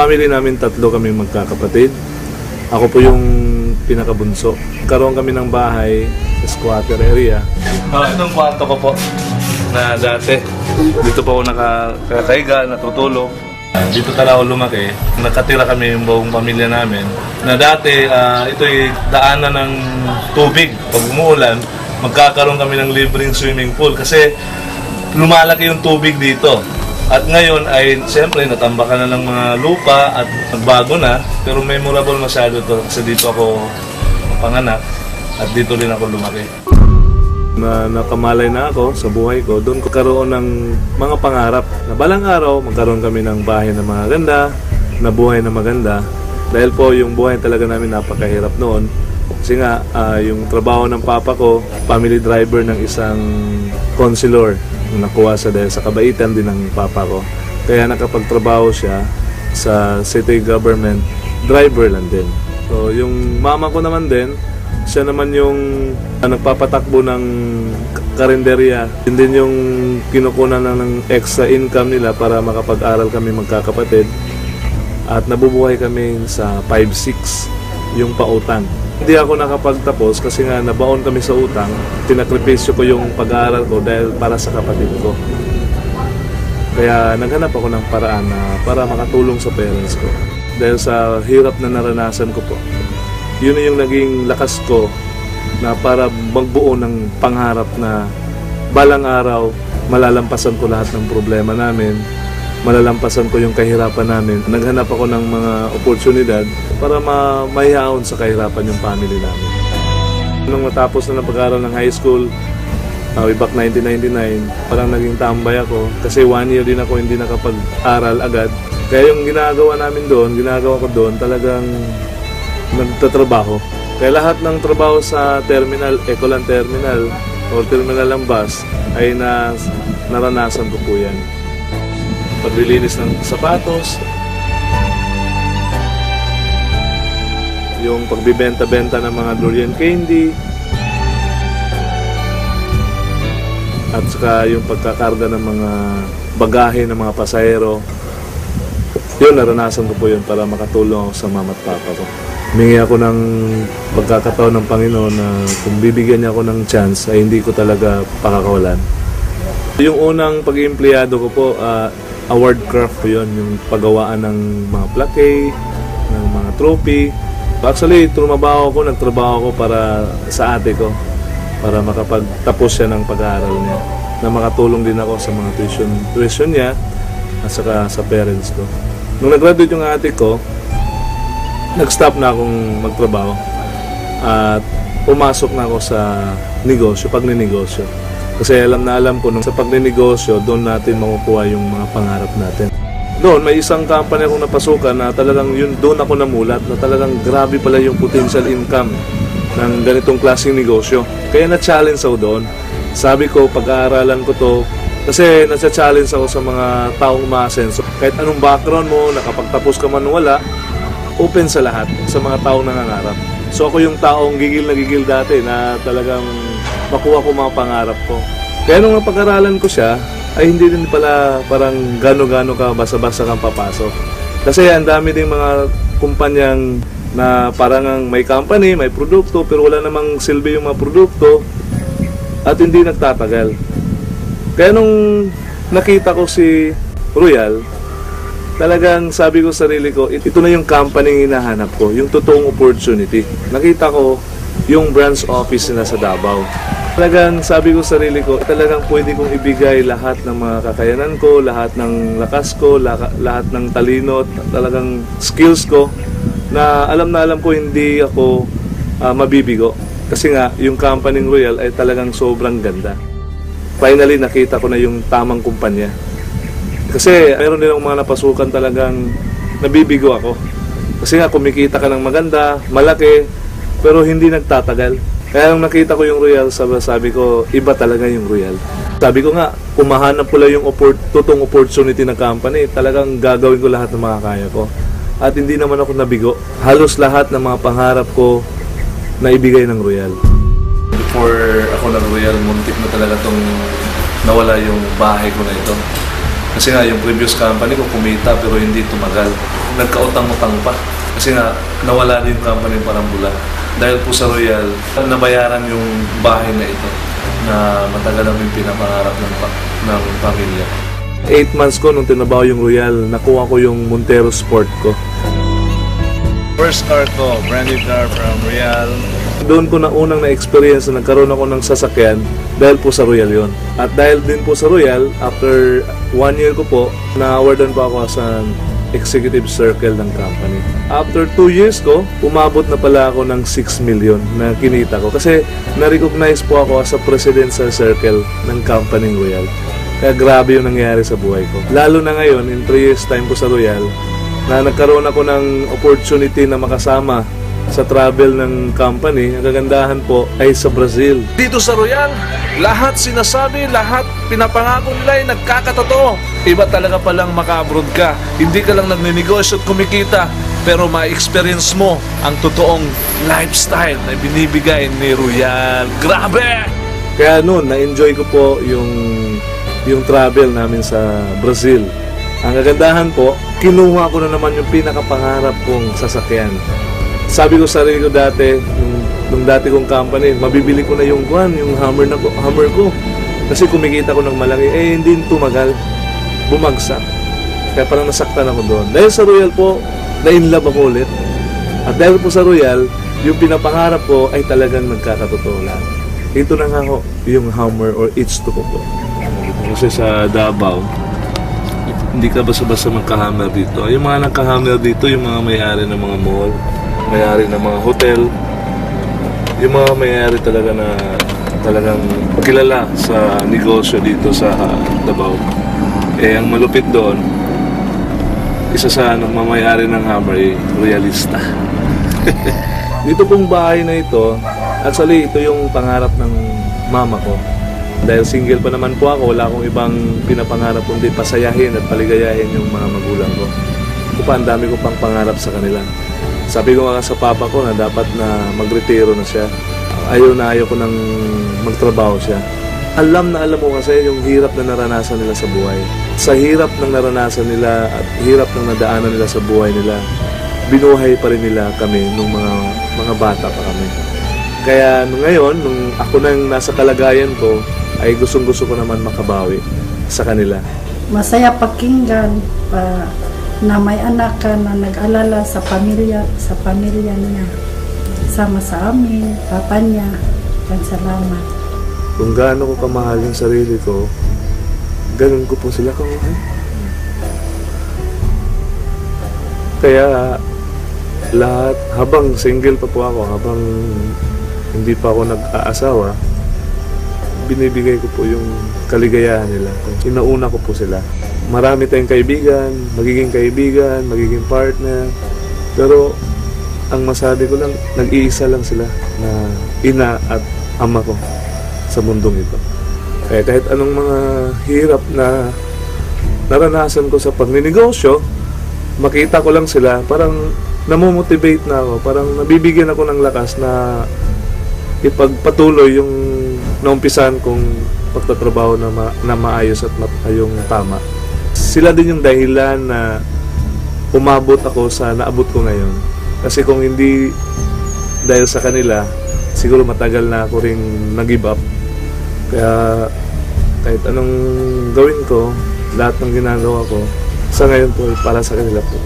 family namin, 3 kami magkakapatid. Ako po yung pinakabunso. Karoon kami ng bahay sa squatter area. Itong kwarto ko po na dati. Dito po ako nakakaiga, natutulog. Dito talaga ako lumaki. Nakatira kami yung buong pamilya namin. Na dati, ito'y daanan ng tubig. Pag umuulan, magkakaroon kami ng libreng swimming pool kasi lumalaki yung tubig dito. At ngayon ay siyempre natambakan na ng mga lupa at nagbago na, pero memorable masyado to kasi dito ako panganak at dito din ako lumaki. Nakamalay na ako sa buhay ko, doon ko karoon ng mga pangarap na balang araw magkaroon kami ng bahay na maganda, na buhay na maganda. Dahil po yung buhay talaga namin napakahirap noon. Kasi nga yung trabaho ng papa ko, family driver ng isang consular. Nakuha sa dahil sa kabaitan din ng papa ko. Kaya nakapagtrabaho siya sa city government, driver lang din. So yung mama ko naman din, siya naman yung nagpapatakbo ng karinderya. Yun din yung kinukunan ng extra income nila para makapag-aral kami magkakapatid. At nabubuhay kami sa 5-6 yung pautang. Hindi ako nakapagtapos kasi nga nabaon kami sa utang. Tinakripisyo ko yung pag-aaral ko dahil para sa kapatid ko. Kaya naghanap ako ng paraan na para makatulong sa parents ko. Dahil sa hirap na naranasan ko po. Yun yung naging lakas ko na para magbuo ng pangarap na balang araw malalampasan ko lahat ng problema namin. Malalampasan ko yung kahirapan namin. Naghanap ako ng mga oportunidad para mahihaon sa kahirapan yung family namin. Nung natapos na ng pag-aaral ng high school, way back 1999, parang naging tambay ako kasi 1 year din ako hindi nakapag-aral agad. Kaya yung ginagawa namin doon, ginagawa ko doon, talagang nagtatrabaho. Kaya lahat ng trabaho sa terminal, Ecoland Terminal o terminal ng bus ay naranasan ko po yan. Paglilinis ng sapatos, yung pagbibenta-benta ng mga durian candy, at saka yung pagkakarga ng mga bagahe ng mga pasahero. Yun, naranasan ko po yun para makatulong ako sa mama at papa ko. Humingi ako ng pagkakataon ng Panginoon na kung bibigyan niya ako ng chance ay hindi ko talaga pakakawalan. Yung unang pag-iempleyado ko po, award craft po yun, yung paggawaan ng mga plaque, ng mga trophy. Actually, nagtrabaho ko para sa ate ko, para makapagtapos siya ng pag-aaral niya, na makatulong din ako sa mga tuition niya at saka sa parents ko. Nung nag-graduate yung ate ko, nag-stop na akong magtrabaho at pumasok na ako sa negosyo, pagninegosyo. Kasi alam ko nung sa pagninegosyo, doon natin makukuha yung mga pangarap natin. Doon, may isang company akong napasukan na talagang yun, doon ako namulat na talagang grabe pala yung potential income ng ganitong klaseng negosyo. Kaya na-challenge ako doon. Sabi ko, pag-aaralan ko to, kasi nasa-challenge ako sa mga taong umaasenso. Kahit anong background mo, nakapagtapos ka man wala, open sa lahat, sa mga taong nangangarap. So ako yung taong gigil na gigil dati na talagang makuha ko mga pangarap ko. Kaya nung napag-aralan ko siya, ay hindi din pala parang gano-gano ka basa-basa kang papasok. Kasi ang dami ding mga kumpanyang na parang may company, may produkto, pero wala namang silbi yung mga produkto at hindi nagtatagal. Kaya nung nakita ko si Royal, talagang sabi ko sa sarili ko, ito na yung company hinahanap ko, yung totoong opportunity. Nakita ko yung branch office nila sa Davao. Talagang sabi ko sa sarili ko, talagang pwede kong ibigay lahat ng mga kakayanan ko, lahat ng lakas ko, lahat ng talino, talagang skills ko, na alam ko hindi ako mabibigo. Kasi nga, yung company Royal ay talagang sobrang ganda. Finally, nakita ko na yung tamang kumpanya. Kasi meron din akong mga napasukan talagang nabibigo ako. Kasi nga, kumikita ka ng maganda, malaki, pero hindi nagtatagal. Kaya nung nakita ko yung Royal, sabi ko, iba talaga yung Royal. Sabi ko nga, kung mahanap ko lang yung totoong opportunity ng company, talagang gagawin ko lahat ng mga kaya ko. At hindi naman ako nabigo. Halos lahat ng mga pangarap ko na ibigay ng Royal. Before ako ng Royal, muntik na talaga itong nawala yung bahay ko na ito. Kasi nga yung previous company ko kumita pero hindi tumagal. Nagkautang-utang pa. Kasi nga nawala din yung company parang bula. Dahil po sa Royal, nabayaran yung bahay na ito na matagal namin pinapangarap ng pamilya. 8 months ko nung tinabaho yung Royal, nakuha ko yung Montero Sport ko. First car ko, brand new car from Royal. Doon ko na unang na-experience na nagkaroon ako ng sasakyan dahil po sa Royal yon. At dahil din po sa Royal, after 1 year ko po, na-awardan po ako sa executive circle ng company. After 2 years ko, umabot na pala ako ng 6 million na kinita ko. Kasi na-recognize po ako as a presidential circle ng company Royal. Kaya grabe yung nangyari sa buhay ko. Lalo na ngayon, in 3 years time ko sa Royal, na nagkaroon ako ng opportunity na makasama sa travel ng company. Ang kagandahan po ay sa Brazil. Dito sa Royal, lahat sinasabi, lahat pinapangako nila ay nagkakatotoo. Iba talaga palang maka-abroad ka. Hindi ka lang nagninegosyo at kumikita, pero ma-experience mo ang totoong lifestyle na binibigay ni Royal. Grabe! Kaya noon, na-enjoy ko po yung travel namin sa Brazil. Ang kagandahan po, kinuha ko na naman yung pinakapangarap kong sasakyan. Sabi ko sa sarili ko dati, nung dati kong company, mabibili ko na yung Hummer ko. Kasi kumikita ko ng malaki, hindi tumagal. Bumagsak. Kaya parang nasaktan ako doon. Dahil sa Royal po, na-inlove ako ulit. At dahil po sa Royal, yung pinapangarap ko ay talagang nagkakatotoo lang. Ito na nga ho, yung Hummer or H2 ko po. Kasi sa Davao, hindi ka basta-basta magka-hammer dito. Yung mga nagka-hammer dito, yung mga may-ari ng mga mall, may-ari ng mga hotel, yung mga may-ari talaga na talagang kilala sa negosyo dito sa Davao. Ang malupit doon, isa sa may-ari ng hammer ay royalista. Dito pong bahay na ito, actually ito yung pangarap ng mama ko. Dahil single pa naman po ako, wala akong ibang pinapangarap kundi pasayahin at paligayahin yung mga magulang ko. Ang dami ko pang pangarap sa kanila. Sabi ko nga sa papa ko na dapat na magretiro na siya. Ayaw ko nang magtrabaho siya. Alam ko kasi yung hirap na naranasan nila sa buhay. Sa hirap ng naranasan nila at hirap ng nadaanan nila sa buhay nila, binuhay pa rin nila kami nung mga bata pa kami. Kaya ngayon, nung ako nang nasa kalagayan ko, ay gustong-gusto ko naman makabawi sa kanila. Masaya pakinggan na may anak ka na nag-alala sa pamilya niya. Sama sa amin, papa niya. Salamat. Kung gaano ko kamahal yung sarili ko, ganun ko po sila kamahal. Kaya lahat, habang single pa po ako, habang hindi pa ako nag-aasawa, binibigay ko po yung kaligayahan nila. Inauna ko po sila. Marami tayong kaibigan, magiging partner. Pero ang masabi ko lang, nag-iisa lang sila na ina at ama ko sa mundong ito. Kaya kahit anong mga hirap na naranasan ko sa pagninegosyo, makita ko lang sila, parang namomotivate na ako, parang nabibigyan ako ng lakas na ipagpatuloy yung naumpisan kong pagtatrabaho na maayos at yung tama. Sila din yung dahilan na umabot ako sa naabot ko ngayon. Kasi kung hindi dahil sa kanila, siguro matagal na ako rin nag-give up. Kaya kahit anong gawin ko, lahat ng ginagawa ko, sa ngayon po para sa kanila po.